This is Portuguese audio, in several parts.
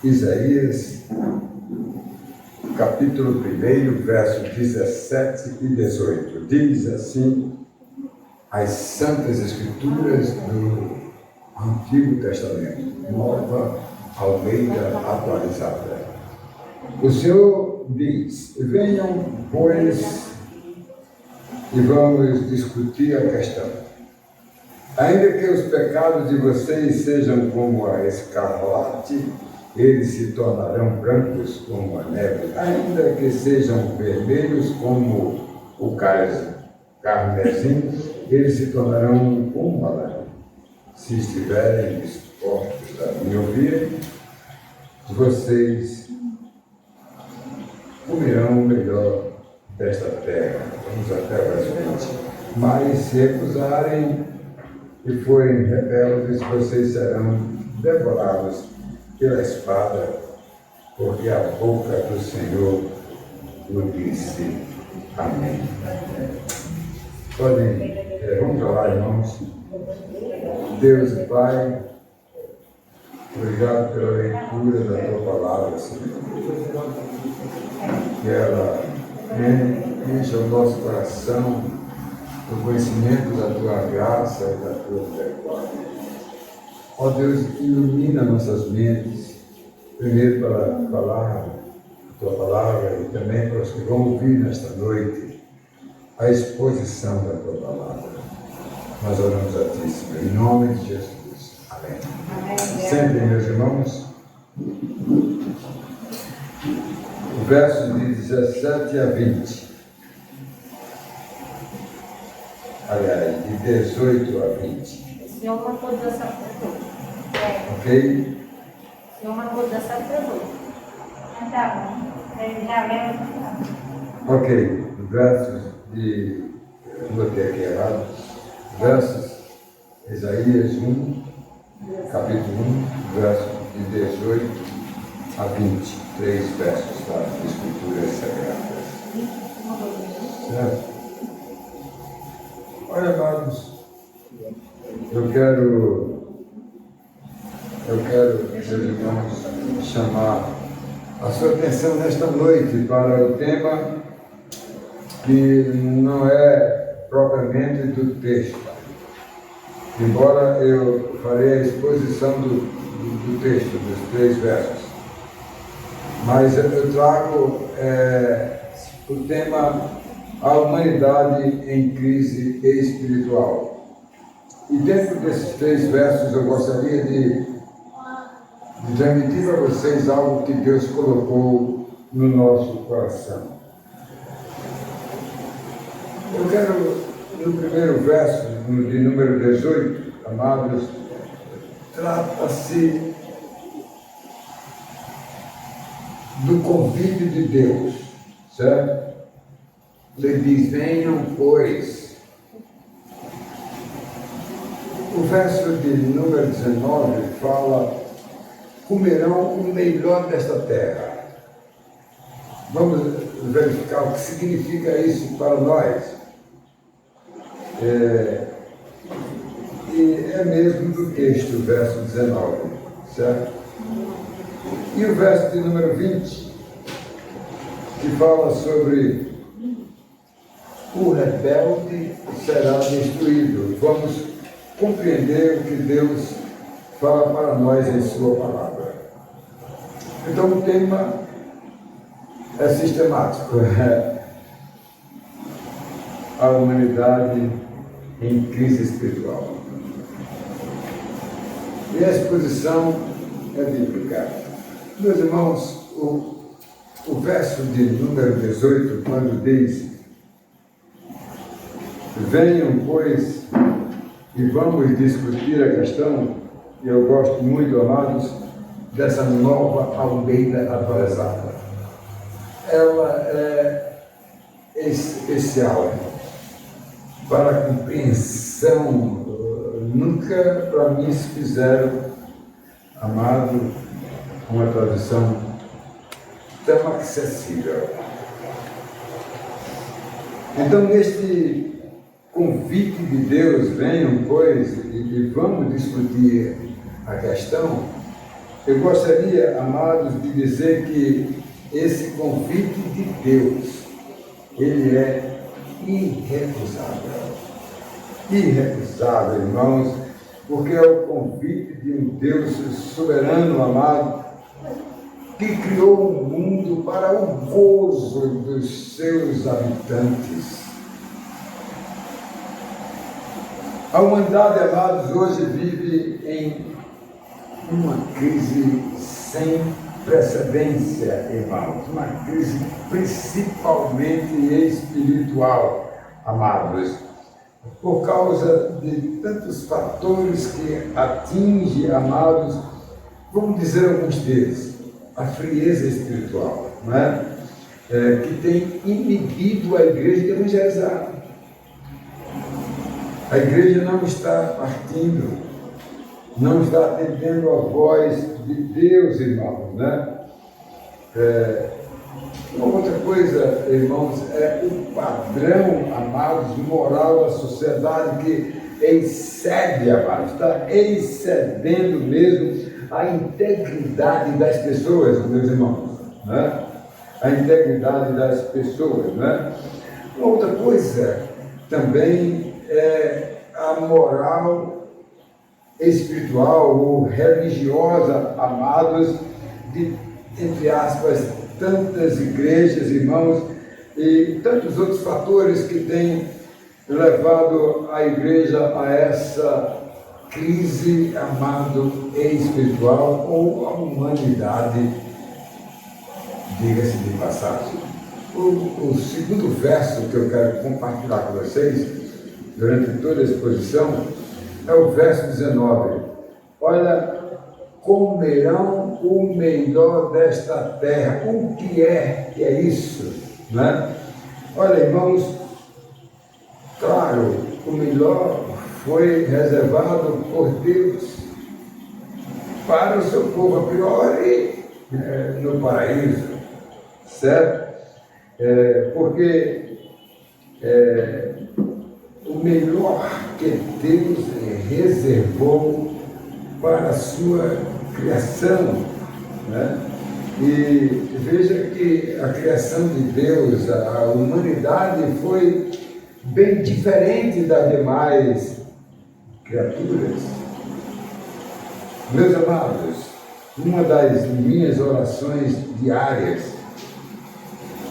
Isaías, capítulo 1, versos 17 e 18. Diz assim as Santas Escrituras do Antigo Testamento, Nova Almeida Atualizada. O Senhor diz: venham, pois, e vamos discutir a questão. Ainda que os pecados de vocês sejam como a escarlate, eles se tornarão brancos como a neve. Ainda que sejam vermelhos como o carmesim, eles se tornarão como a lã. Se estiverem dispostos a me ouvir, vocês comerão o melhor desta terra. Vamos até o verso 20. Mas se recusarem e forem rebeldes, vocês serão devorados pela espada, porque a boca do Senhor o disse. Amém. Vamos orar, irmãos. Deus e Pai, obrigado pela leitura da Tua palavra, Senhor. Que ela encha o nosso coração do conhecimento da Tua graça e da Tua misericórdia. Ó Deus, ilumina nossas mentes, primeiro para falar a Tua palavra e também para os que vão ouvir nesta noite a exposição da Tua palavra. Nós oramos a Ti, Senhor, em nome de Jesus. Amém. Sentem, meus irmãos, o verso de 17 a 20. Aliás, de 18 a 20. O Senhor marcou 17 a 18. Ok? O Senhor marcou 17 a 18. Tá bom. Já lembro. Ok. Versos de... Botei aqui errado. Versos Isaías 1, capítulo 1, versos de 18 a 20. 3 versos das Escrituras Sagradas. Certo? Olha, amados, eu quero, meus irmãos, chamar a sua atenção nesta noite para o tema que não é propriamente do texto, embora eu farei a exposição do texto, dos 3 versos, mas eu trago o tema a humanidade em crise espiritual. E dentro desses 3 versos eu gostaria de transmitir para vocês algo que Deus colocou no nosso coração. Eu quero, no primeiro verso, de número 18, amados, trata-se do convite de Deus, certo? Ele diz: venham, pois. O verso de número 19 fala: comerão o melhor desta terra. Vamos verificar o que significa isso para nós. E é mesmo do texto, o verso 19, certo? E o verso de número 20, que fala sobre o rebelde será destruído. Vamos compreender o que Deus fala para nós em sua palavra. Então o tema é sistemático. A humanidade em crise espiritual. E a exposição é bíblica. Meus irmãos, o verso de número 18, quando diz: venham, pois, e vamos discutir a questão, e eu gosto muito, amados, dessa nova Almeida atualizada. Ela é especial para a compreensão. Nunca para mim se fizeram, amado, uma tradução tão acessível. Então, neste convite de Deus, venham, pois, e vamos discutir a questão, eu gostaria, amados, de dizer que esse convite de Deus, ele é irrecusável. Irrecusável, irmãos, porque é o convite de um Deus soberano, amado, que criou o mundo para o gozo dos seus habitantes. A humanidade, amados, hoje vive em uma crise sem precedência, irmãos, uma crise principalmente espiritual, amados, por causa de tantos fatores que atingem, amados, vamos dizer alguns deles, a frieza espiritual, não é? Que tem inibido a igreja de evangelizar. A igreja não está partindo, não está atendendo a voz de Deus, irmãos, né? Uma outra coisa, irmãos, é o padrão, amados, moral da sociedade que excede, amados, está excedendo mesmo a integridade das pessoas, meus irmãos, né? A integridade das pessoas, né? Uma outra coisa também é a moral espiritual ou religiosa, amados, de, entre aspas, tantas igrejas, irmãos, e tantos outros fatores que têm levado a igreja a essa crise, amado, espiritual, ou a humanidade, diga-se de passagem. O segundo verso que eu quero compartilhar com vocês, durante toda a exposição, é o verso 19. Olha, comerão o melhor desta terra. O que é isso? Né? Olha, irmãos, claro, o melhor foi reservado por Deus para o seu povo, a priori, no paraíso, certo? Porque o melhor que Deus reservou para a sua criação, né? E veja que a criação de Deus, a humanidade foi bem diferente das demais criaturas. Meus amados, uma das minhas orações diárias,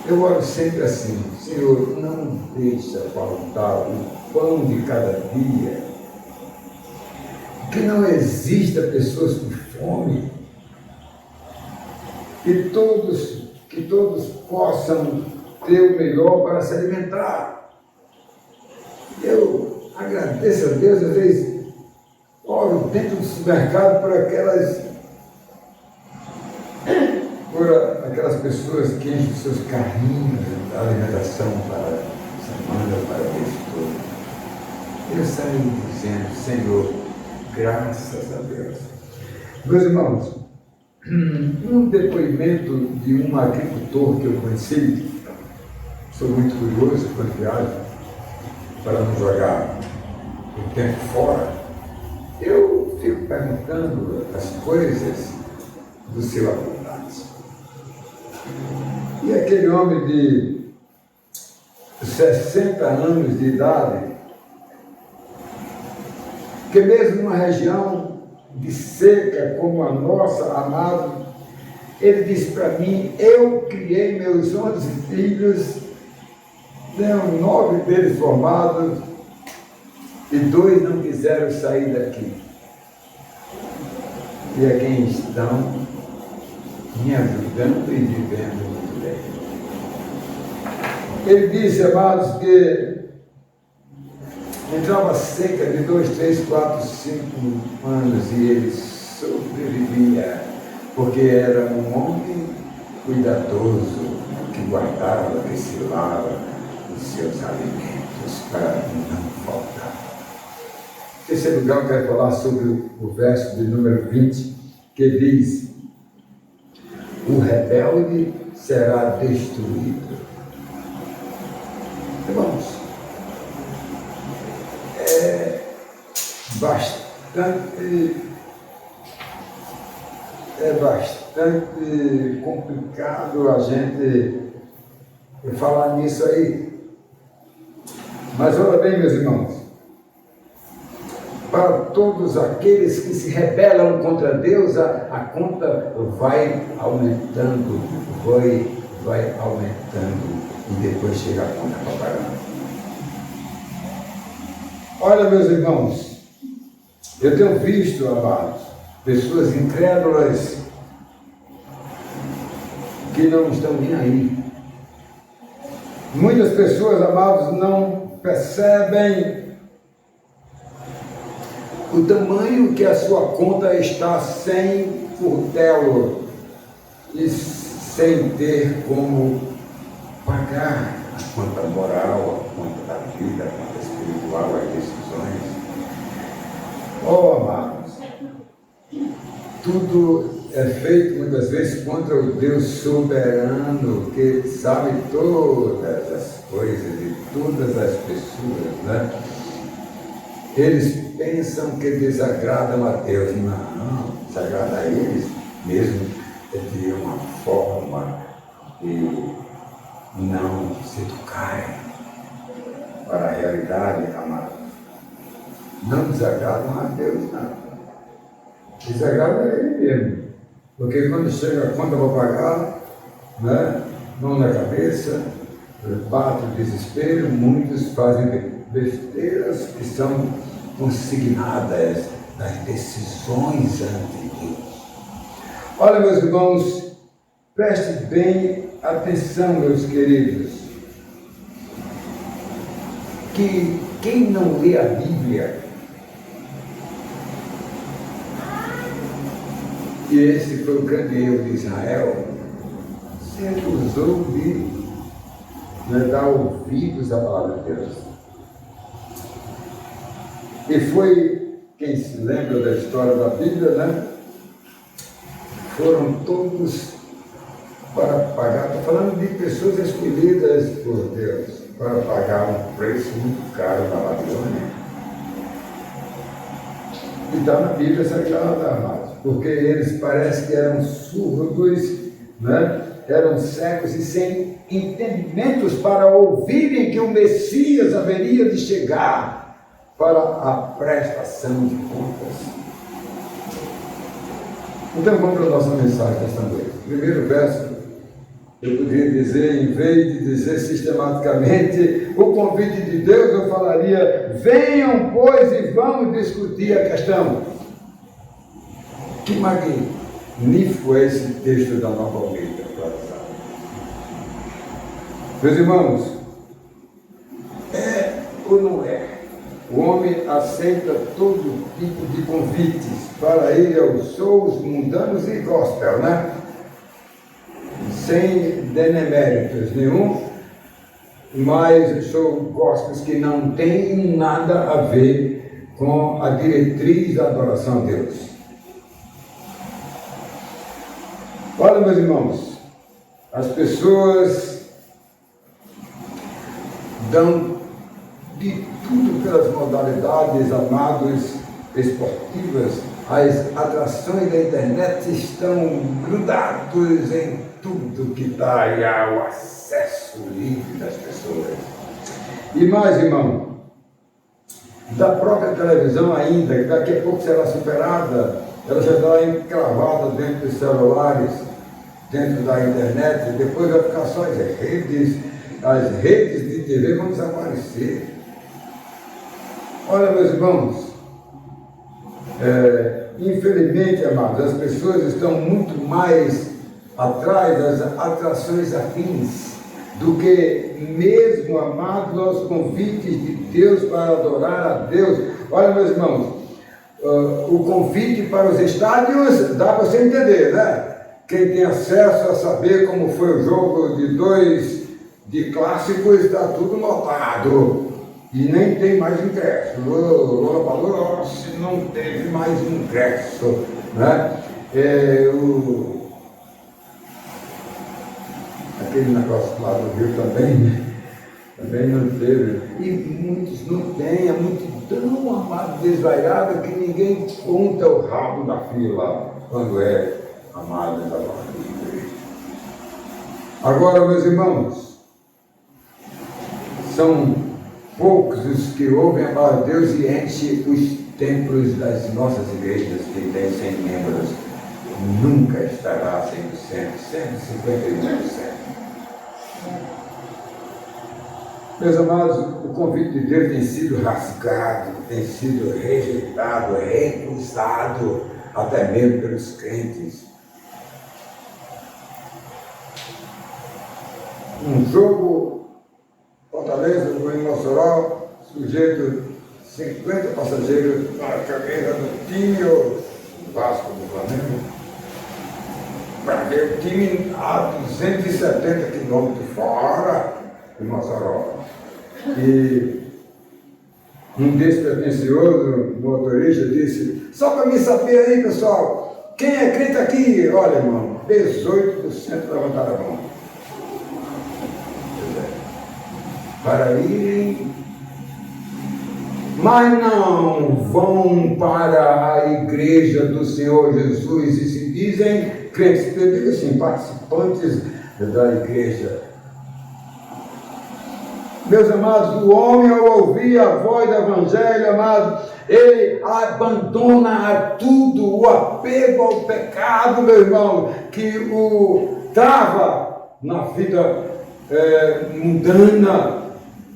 eu oro sempre assim: Senhor, não deixa faltar o pão de cada dia, que não exista pessoas com fome, que todos possam ter o melhor para se alimentar. Eu agradeço a Deus, às vezes oro dentro do supermercado por aquelas pessoas que enchem seus carrinhos de alimentação para a semana, para o mês todo. Eu saio dizendo: Senhor, graças a Deus. Meus irmãos, um depoimento de um agricultor que eu conheci, sou muito curioso quando viajo, para não jogar o tempo fora, eu fico perguntando as coisas do seu habitat. E aquele homem de 60 anos de idade, que mesmo numa região de seca como a nossa, amado, ele disse para mim: eu criei meus 11 filhos, tenho 9 deles formados e 2 não quiseram sair daqui. E a quem estão me ajudando e vivendo muito bem. Ele disse, amados, que entrava seca de 2, 3, 4, 5 anos e ele sobrevivia, porque era um homem cuidadoso, que guardava, que selava os seus alimentos para não faltar. Em terceiro lugar, eu quero falar sobre o verso de número 20, que diz: o rebelde será destruído. Irmãos, é bastante é bastante complicado a gente falar nisso aí. Mas olha bem, meus irmãos, para todos aqueles que se rebelam contra Deus, a conta vai aumentando, vai aumentando, e depois chega a conta para pagar. Olha, meus irmãos, eu tenho visto, amados, pessoas incrédulas que não estão nem aí. Muitas pessoas, amados, não percebem o tamanho que a sua conta está sem curtelo e sem ter como pagar a conta moral, a conta da vida, a conta espiritual, as decisões. Oh, amados, tudo é feito muitas vezes contra o Deus soberano, que sabe todas as coisas de todas as pessoas, né? Eles pensam que desagradam a Deus. Não, desagrada a eles mesmo de uma forma que não se tocarem para a realidade, amado. Não desagradam a Deus, não. Desagrada a Ele mesmo. Porque quando chega a conta para pagar, né, mão na cabeça, bate o desespero, muitos fazem besteiras que são consignadas nas decisões ante Deus. Olha, meus irmãos, preste bem atenção, meus queridos, que quem não lê a Bíblia, e esse foi o grande erro de Israel, se recusou de dar ouvidos à palavra de Deus. E foi, quem se lembra da história da Bíblia, né? Foram todos para pagar, estou falando de pessoas escolhidas por Deus, para pagar um preço muito caro na Babilônia. E está na Bíblia Sagrada, amados, porque eles parecem que eram surdos, né? Eram cegos e sem entendimentos para ouvirem que o Messias haveria de chegar para a prestação de contas. Então vamos para a nossa mensagem desta noite. Primeiro verso, eu poderia dizer, em vez de dizer sistematicamente o convite de Deus, eu falaria: venham, pois, e vamos discutir a questão. Que magnífico é esse texto da Nova Almeida atualizada. Meus irmãos, é ou não é? O homem aceita todo tipo de convites. Para ele, aos shows mundanos e gospel, né? Sem deméritos nenhum, mas são gospels que não têm nada a ver com a diretriz da adoração a Deus. Olha, meus irmãos, as pessoas dão de tudo pelas modalidades, amados, esportivas. As atrações da internet estão grudados em tudo que dá aí ao acesso livre das pessoas. E mais, irmão, da própria televisão ainda, que daqui a pouco será superada, ela já está encravada dentro dos celulares, dentro da internet, depois vai ficar só as redes de TV vão desaparecer. Olha, meus irmãos, infelizmente, amados, as pessoas estão muito mais atrás das atrações afins do que mesmo, amados, aos convites de Deus para adorar a Deus. Olha, meus irmãos, o convite para os estádios dá para você entender, né? Quem tem acesso a saber como foi o jogo de clássicos, está tudo lotado. E nem tem mais ingresso. Lola falou, se não teve mais ingresso, né? Aquele negócio lá do Rio também não teve. E muitos não têm, é multidão, amado, desvairada, que ninguém conta o rabo da fila quando é amados da nossa igreja. Agora, meus irmãos, são poucos os que ouvem a palavra de Deus e enchem os templos das nossas igrejas, que tem 100 membros. Nunca estará 100%, 151%. Meus amados, o convite de Deus tem sido rasgado, tem sido rejeitado, recusado, até mesmo pelos crentes. Um jogo, Fortaleza, em Mossoró, sujeito 50 passageiros na camisa do time ou Vasco do Flamengo, para ver o time a 270 quilômetros fora de Mossoró. E um despretensioso motorista disse: só para me saber aí, pessoal, quem é crente aqui? Olha, irmão, 18% levantaram a mão. Para irem, mas não vão para a igreja do Senhor Jesus e se dizem crentes, eu digo assim, participantes da igreja. Meus amados, o homem, ao ouvir a voz do Evangelho, amados, ele abandona tudo, o apego ao pecado, meu irmão, que o trava na vida mundana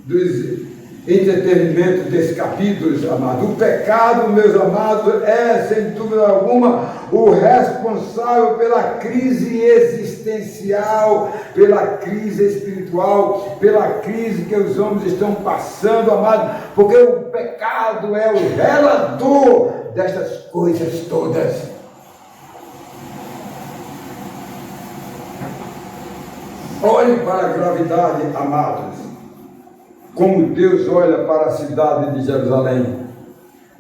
dos entretenimentos descabidos, amados. O pecado, meus amados, é, sem dúvida alguma, o responsável pela crise existencial, pela crise espiritual, pela crise que os homens estão passando, amados, porque o pecado é o relador destas coisas todas. Olhe para a gravidade, amados, como Deus olha para a cidade de Jerusalém.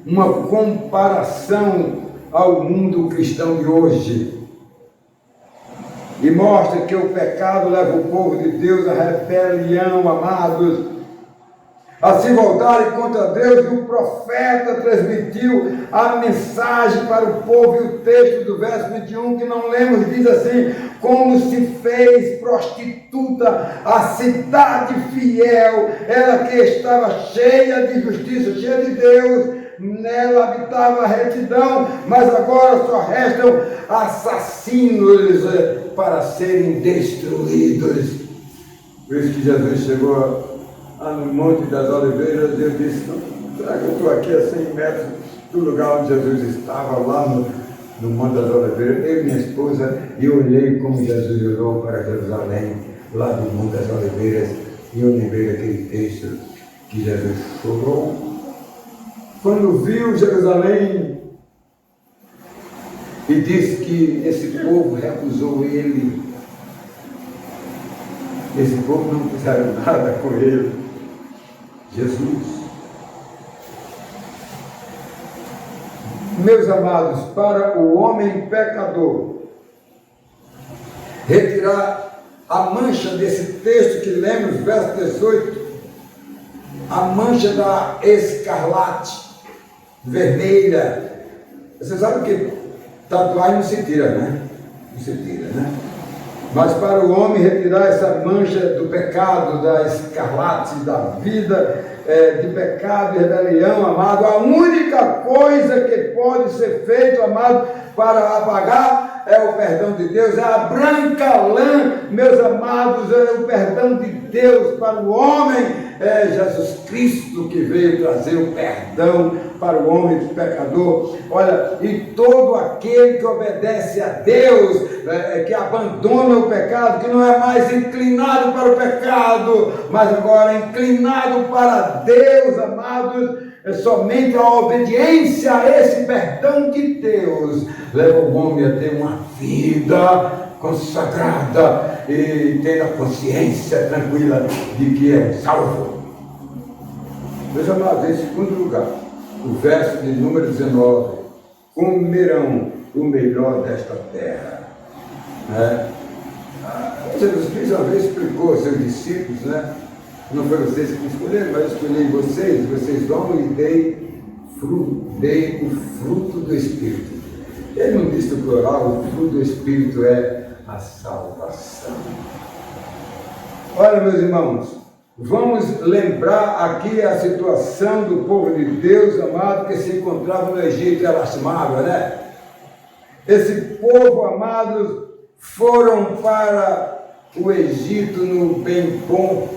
Uma comparação ao mundo cristão de hoje. E mostra que o pecado leva o povo de Deus à rebelião, amados, a se voltarem contra Deus. E o profeta transmitiu a mensagem para o povo, e o texto do verso 21 que não lemos diz assim: como se fez prostituta a cidade fiel, ela que estava cheia de justiça, cheia de Deus, nela habitava a retidão, mas agora só restam assassinos para serem destruídos. Por isso que Jesus chegou no Monte das Oliveiras, eu disse: será que eu estou aqui a 100 metros do lugar onde Jesus estava, lá no Monte das Oliveiras? Eu e minha esposa, e eu olhei como Jesus olhou para Jerusalém, lá do Monte das Oliveiras, e eu lembrei daquele texto que Jesus chorou quando viu Jerusalém e disse que esse povo recusou ele. Esse povo não fizeram nada com ele. Jesus. Meus amados, para o homem pecador retirar a mancha desse texto que lemos, verso 18, a mancha da escarlate vermelha. Você sabe que tatuagem não se tira, né? Não se tira, né? Mas para o homem retirar essa mancha do pecado, da escarlate, da vida de pecado e rebelião, amado, a única coisa que pode ser feito, amado, para apagar é o perdão de Deus, é a branca lã, meus amados, é o perdão de Deus para o homem. É Jesus Cristo que veio trazer o perdão para o homem pecador. Olha, e todo aquele que obedece a Deus, que abandona o pecado, que não é mais inclinado para o pecado, mas agora é inclinado para Deus, amados, é somente a obediência a esse perdão de Deus leva o homem a ter uma vida consagrada e ter a consciência tranquila de que é salvo. Meus amados, em segundo lugar, o verso de número 19: comerão o melhor desta terra. Jesus Cristo uma vez explicou aos seus discípulos, né? Não foi vocês que me escolheram, mas eu escolhi vocês vão e dei o fruto do Espírito. Ele não disse no plural, o fruto do Espírito é a salvação. Olha, meus irmãos, vamos lembrar aqui a situação do povo de Deus, amado, que se encontrava no Egito, era lastimável, né? Esse povo, amados, foram para o Egito no bem bom,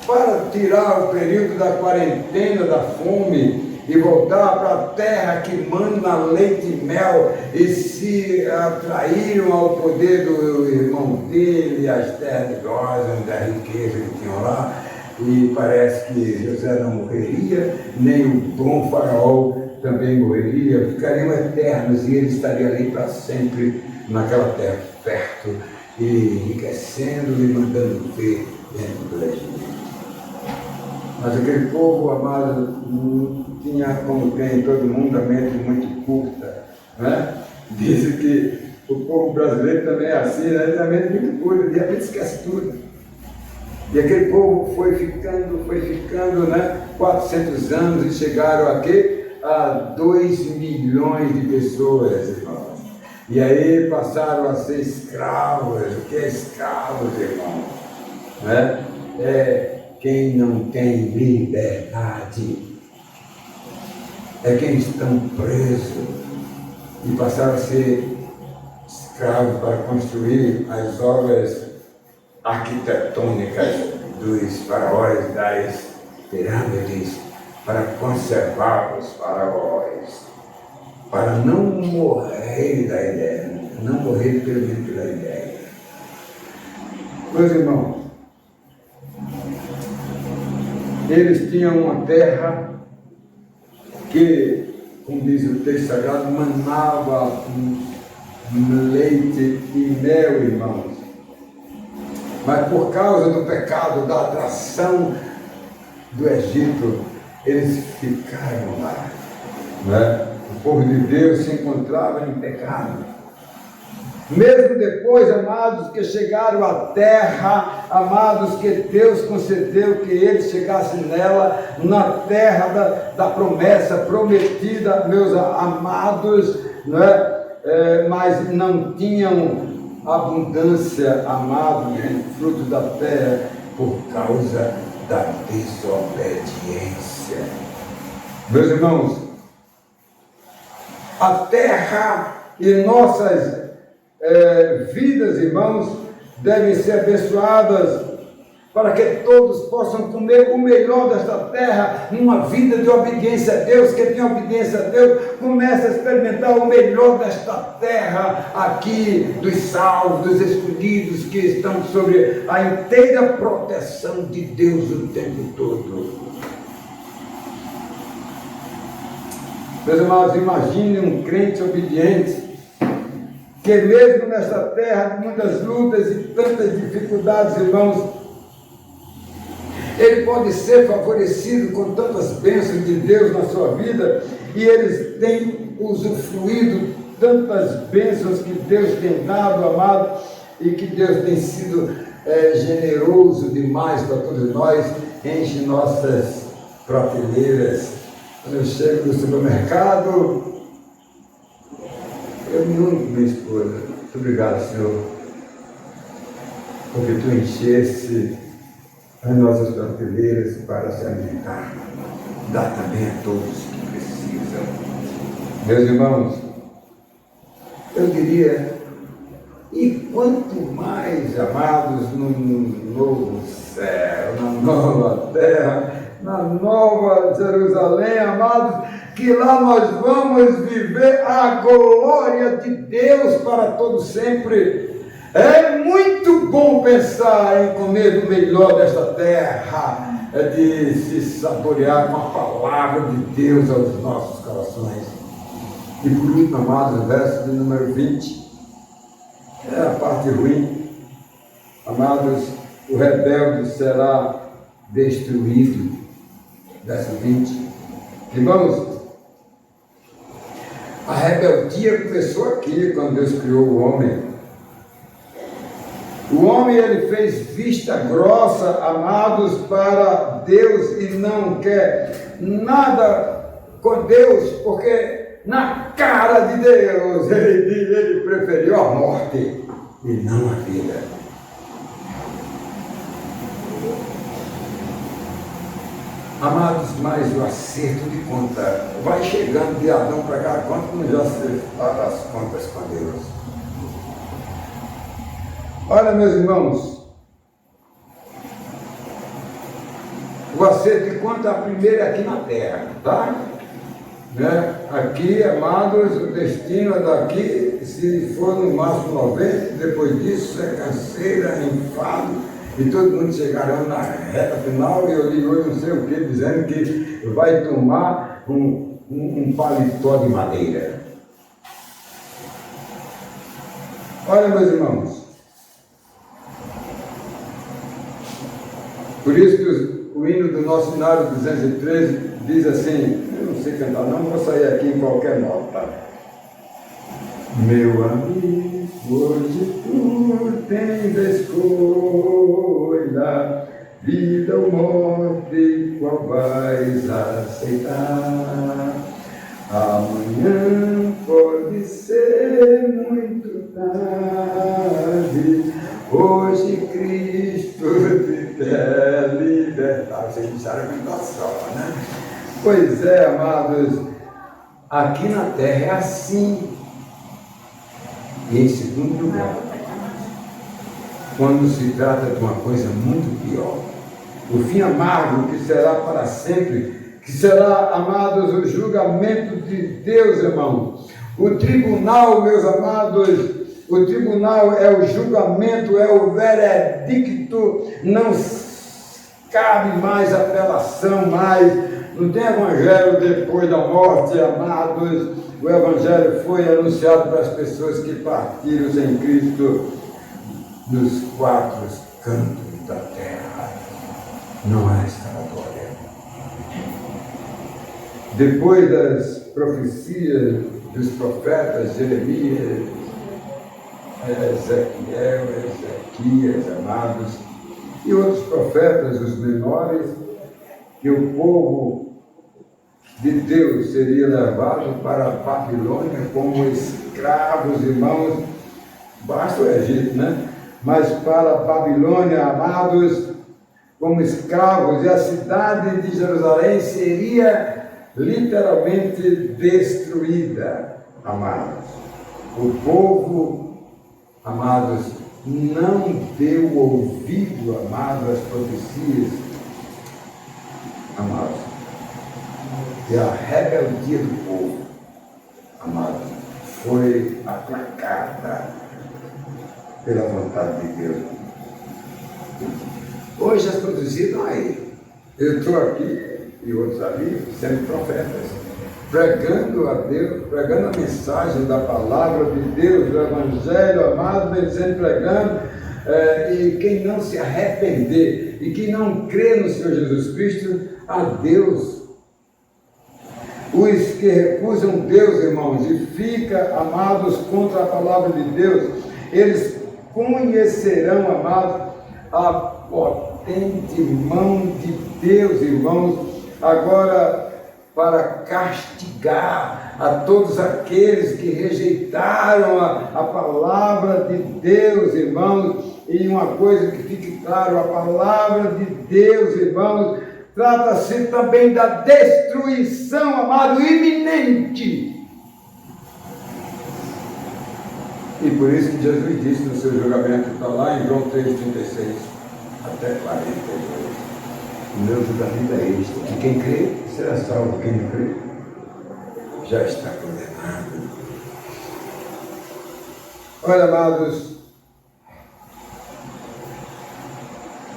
para tirar o período da quarentena, da fome, e voltar para a terra que manda leite e mel, e se atraíram ao poder do irmão dele, as terras de Gozan, da riqueza que tinham lá, e parece que José não morreria, nem o bom faraó também morreria, ficariam eternos, e ele estaria ali para sempre, naquela terra fértil, e enriquecendo e mandando ver dentro do Egito. Mas aquele povo, amado, não tinha, como tem todo mundo, a mente muito curta, né? Dizem que o povo brasileiro também é assim, né? Tem a mente muito curta, de repente esquece tudo. E aquele povo foi ficando, né? 400 anos e chegaram aqui a 2 milhões de pessoas, irmãos. E aí passaram a ser escravos. O que é escravos, irmãos? Né? É quem não tem liberdade, é quem estão presos e passaram a ser escravos para construir as obras arquitetônicas dos faraós, das pirâmides, para conservar os faraós, para não morrer da ideia, não morrer pelo menos pela ideia. Meus irmãos, eles tinham uma terra que, como diz o texto sagrado, manava leite e mel, irmãos. Mas por causa do pecado, da atração do Egito, eles ficaram lá, né? O povo de Deus se encontrava em pecado. Mesmo depois, amados, que chegaram à terra, amados, que Deus concedeu que eles chegassem nela, na terra da promessa prometida, meus amados, né? Mas não tinham abundância, amados, em fruto da terra, por causa da desobediência. Meus irmãos, a terra e nossas vidas, irmãos, devem ser abençoadas para que todos possam comer o melhor desta terra, numa vida de obediência a Deus. Quem tem obediência a Deus começa a experimentar o melhor desta terra aqui, dos salvos, dos escolhidos que estão sobre a inteira proteção de Deus o tempo todo. Meus irmãos, imagine um crente obediente, que mesmo nesta terra, com muitas lutas e tantas dificuldades, irmãos, ele pode ser favorecido com tantas bênçãos de Deus na sua vida, e eles têm usufruído tantas bênçãos que Deus tem dado, amado, e que Deus tem sido generoso demais para todos nós, enche nossas prateleiras. Quando eu chego no supermercado, eu me uno com minha esposa. Muito obrigado, Senhor, porque tu enchesse as nossas prateleiras para se alimentar. Dá também a todos que precisam. Meus irmãos, eu diria, e quanto mais, amados, no novo céu, na nova terra, na nova Jerusalém, amados, que lá nós vamos viver a glória de Deus para todo sempre. É muito bom pensar em comer do melhor desta terra, de se saborear com a palavra de Deus aos nossos corações. E por último, amados, o verso de número 20, é a parte ruim. Amados, o rebelde será destruído. Verso 20. Irmãos, a rebeldia começou aqui, quando Deus criou o homem. O homem, ele fez vista grossa, amados, para Deus, e não quer nada com Deus, porque na cara de Deus, ele preferiu a morte e não a vida. Amados, mas o acerto de conta vai chegando de Adão para cá, quanto não já se faz as contas com Deus. Olha, meus irmãos, o acerto de conta é a primeira aqui na terra, tá? Né? Aqui, amados, o destino é daqui, se for no máximo 90, depois disso é canseira, enfado, e todo mundo chegarão na reta final, e eu li hoje não sei o que, dizendo que vai tomar um paletó de madeira. Olha, meus irmãos, por isso que o hino do nosso Hinário 213 diz assim, eu não sei cantar não, vou sair aqui em qualquer nota. Meu amigo, hoje tu tens a escolha, vida ou morte, qual vais aceitar? Amanhã pode ser muito tarde, hoje Cristo te quer libertar. Vocês deixaram a só, né? Pois é, amados, aqui na terra é assim. E em segundo lugar, quando se trata de uma coisa muito pior, o fim amargo que será para sempre, que será, amados, o julgamento de Deus, irmão. O tribunal, meus amados, o tribunal é o julgamento, é o veredicto, não cabe mais apelação, não tem evangelho depois da morte, amados. O evangelho foi anunciado para as pessoas que partiram sem Cristo nos quatro cantos da terra. Não há escapatória. Depois das profecias dos profetas Jeremias, Ezequiel, Ezequias, amados, e outros profetas, os menores, que o povo de Deus seria levado para a Babilônia como escravos, irmãos, basta o Egito, né? Mas para a Babilônia, amados, como escravos, e a cidade de Jerusalém seria literalmente destruída, amados. O povo, amados, não deu ouvido, amados, às profecias, amados. E a rebeldia do povo, amado, foi aplacada pela vontade de Deus. Hoje as profecias estão aí. Eu estou aqui e outros ali, sendo profetas, pregando a Deus, pregando a mensagem da palavra de Deus, do Evangelho, amado, vem sendo pregando, e quem não se arrepender e quem não crê no Senhor Jesus Cristo, a Deus. Os que recusam Deus, irmãos, e ficam, amados, contra a palavra de Deus, eles conhecerão, amados, a potente mão de Deus, irmãos, agora para castigar a todos aqueles que rejeitaram a palavra de Deus, irmãos. E uma coisa que fique claro, a palavra de Deus, irmãos, trata-se também da destruição, amado, iminente. E por isso que Jesus disse no seu julgamento, está lá em João 3,36 até 42. O meu julgamento é este, que quem crê será salvo, quem não crê já está condenado. Olha, amados,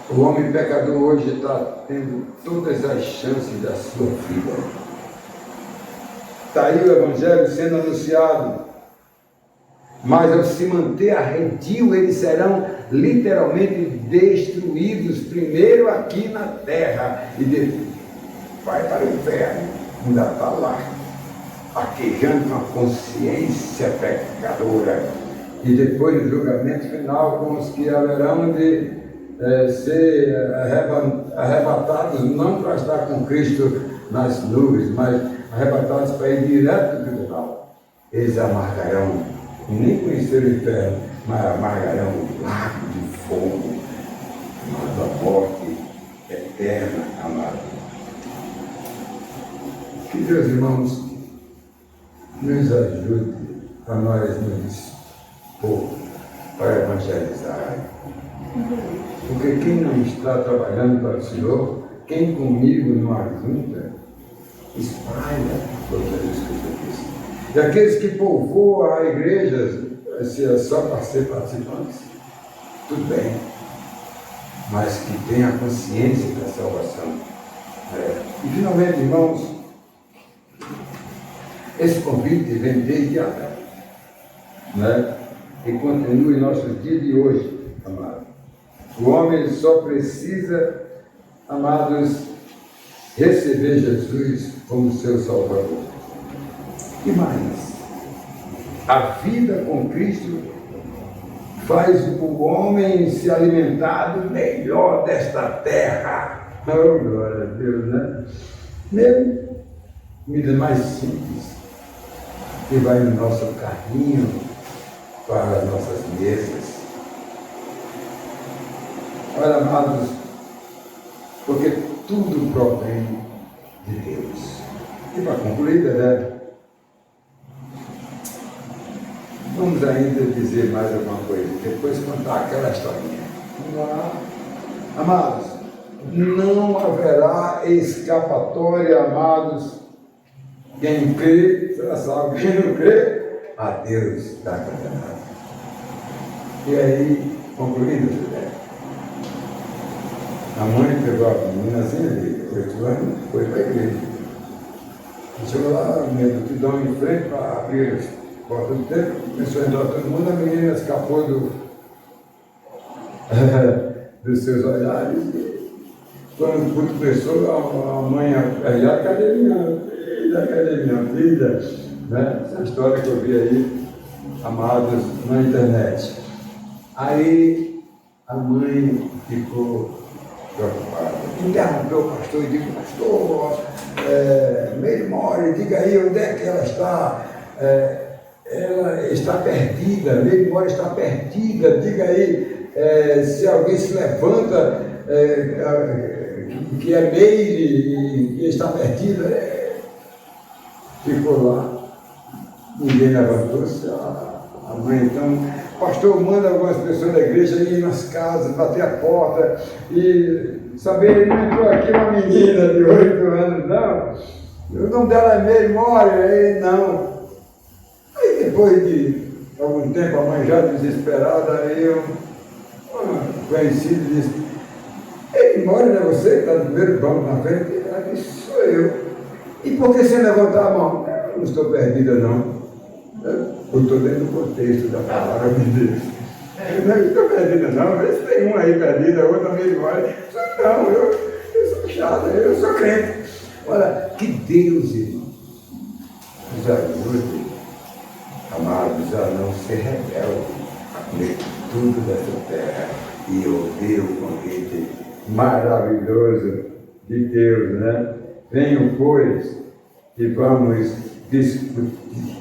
o homem pecador hoje está tendo todas as chances da sua vida. Está aí o Evangelho sendo anunciado, mas ao se manter arredio, eles serão literalmente destruídos, primeiro aqui na terra, e depois vai para o inferno, ainda está lá, aquejando uma consciência pecadora, e depois no julgamento final com os que haverão de ser arrebatados, não para estar com Cristo nas nuvens, mas arrebatados para ir direto do tribunal. eles amargarão, e nem conheceram o inferno, mas amargarão o lago de fogo, chamado a morte eterna, amado. Que Deus, irmãos, nos ajude a nós nos dispor para evangelizar. Porque quem não está trabalhando para o Senhor, quem comigo não ajunta, espalha todas as coisas. E aqueles que povoam a igreja, se é só para ser participantes, tudo bem, mas que tenha consciência da salvação. E finalmente, irmãos, esse convite vem desde Adão, e continua em nossos dias de hoje, amado. O homem só precisa, amados, receber Jesus como seu Salvador. E mais, a vida com Cristo faz o homem se alimentar do melhor desta terra. Oh, glória a Deus, né? Mesmo comida mais simples, que vai no nosso carrinho para as nossas mesas. Olha, amados, porque tudo provém de Deus. E para concluir, vamos ainda dizer mais alguma coisa, depois contar aquela historinha. Vamos lá. Amados, não haverá escapatória, amados. Quem crê será salvo, quem não crê, a Deus está condenado. E aí, concluindo, a mãe pegou a meninazinha de 8 anos, foi para a igreja. Chegou lá, no multidão em frente para abrir as portas do templo, começou a entrar todo mundo, a menina escapou dos seus olhares. Quando o culto começou, a mãe perguntou: cadê minha filha? Cadê minha filha? Essa história que eu vi aí, amados, na internet. Aí a mãe ficou preocupada. Interrompeu o pastor e disse: pastor, Mary Mori, diga aí onde é que ela está. Ela está perdida, Mary Mori está perdida, diga aí se alguém se levanta, que é Meire e está perdida. Ficou lá, ninguém levantou-se. A mãe então: pastor, manda algumas pessoas da igreja ir nas casas, bater a porta e saber, não entrou aqui uma menina de 8 anos, não. O nome dela é Mary Mori, aí não. Aí depois de algum tempo, a mãe já desesperada, aí um conhecido disse: Mary Mori, não é você que está no primeiro banco na frente? Ela disse: sou eu. E por que você levantar a mão? Eu não estou perdida, não. Eu estou dentro do contexto da palavra de Deus. Eu não estou perdida, não. Vê se tem uma aí perdida, outra meio embora. Não, eu sou chata, eu sou crente. Olha, que Deus, irmão, nos ajude, amados, a não ser rebelde, a comer tudo dessa terra e ouvir o convite maravilhoso de Deus, né? Venham, pois, e vamos discutir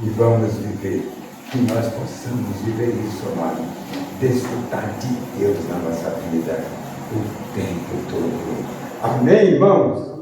e vamos viver. Que nós possamos viver isso, amado. Desfrutar de Deus na nossa vida o tempo todo. Amém, irmãos?